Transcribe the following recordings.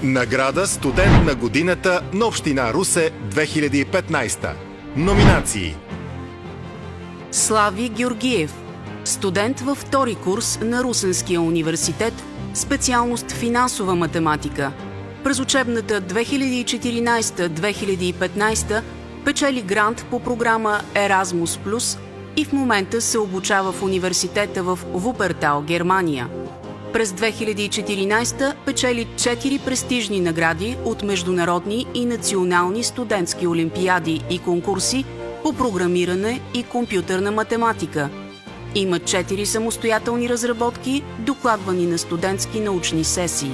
Награда „Студент на годината на Община Русе 2015“. Номинации: Слави Георгиев, студент във втори курс на Русенския университет, специалност финансова математика. През учебната 2014-2015 печели грант по програма Erasmus+ и в момента се обучава в университета в Вупертал, Германия. През 2014 печели 4 престижни награди от международни и национални студентски олимпиади и конкурси по програмиране и компютърна математика. Има 4 самостоятелни разработки, докладвани на студентски научни сесии.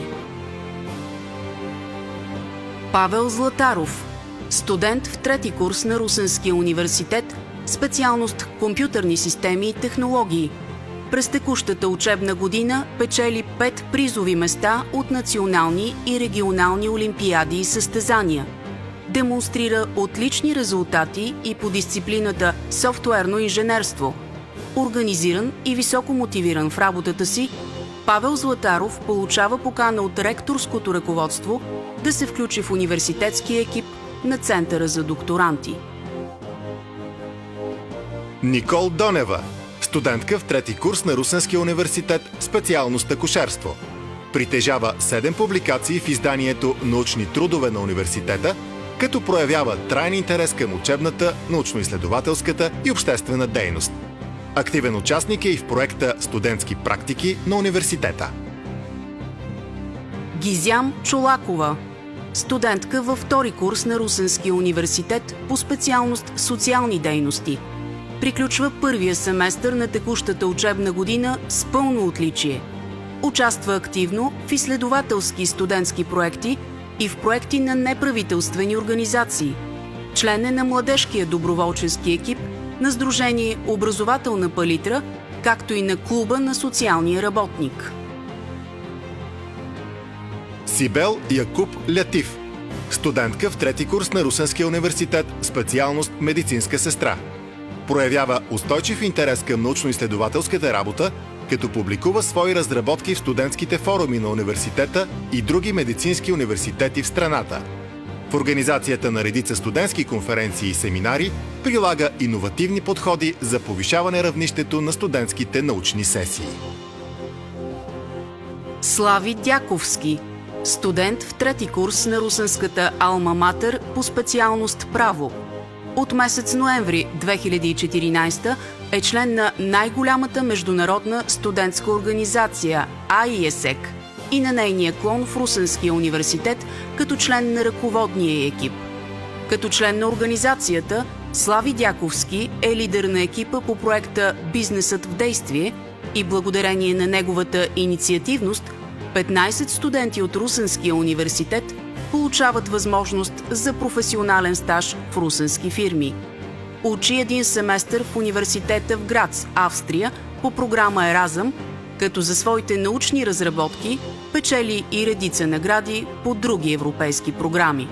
Павел Златаров, студент в трети курс на Русенския университет, специалност компютърни системи и технологии. През текущата учебна година печели 5 призови места от национални и регионални олимпиади и състезания. Демонстрира отлични резултати и по дисциплината софтуерно инженерство. Организиран и високо мотивиран в работата си, Павел Златаров получава покана от ректорското ръководство да се включи в университетския екип на Центъра за докторанти. Никол Донева, студентка в трети курс на Русенския университет, специалност акушерство. Притежава 7 публикации в изданието „Научни трудове на университета“, като проявява траен интерес към учебната, научно-изследователската и обществена дейност. Активен участник е и в проекта „Студентски практики“ на университета. Гизям Чолакова, студентка във втори курс на Русенския университет по специалност социални дейности. Приключва първия семестър на текущата учебна година с пълно отличие. Участва активно в изследователски студентски проекти и в проекти на неправителствени организации. Член е на младежкия доброволчески екип, на Сдружение „Образователна палитра“, както и на Клуба на социалния работник. Сибел Якуб Лятив, студентка в трети курс на Русенския университет, специалност медицинска сестра. Проявява устойчив интерес към научно-изследователската работа, като публикува свои разработки в студентските форуми на университета и други медицински университети в страната. В организацията на редица студентски конференции и семинари прилага иновативни подходи за повишаване равнището на студентските научни сесии. Слави Дяковски, студент в трети курс на Русенската Алма Матер по специалност право. От месец ноември 2014 е член на най-голямата международна студентска организация IESEC и на нейния клон в Русенския университет като член на ръководния екип. Като член на организацията, Слави Дяковски е лидер на екипа по проекта „Бизнесът в действие“ и благодарение на неговата инициативност 15 студенти от Русенския университет получават възможност за професионален стаж в русенски фирми. Учи един семестър в университета в Грац, Австрия, по програма Еразъм, като за своите научни разработки печели и редица награди по други европейски програми.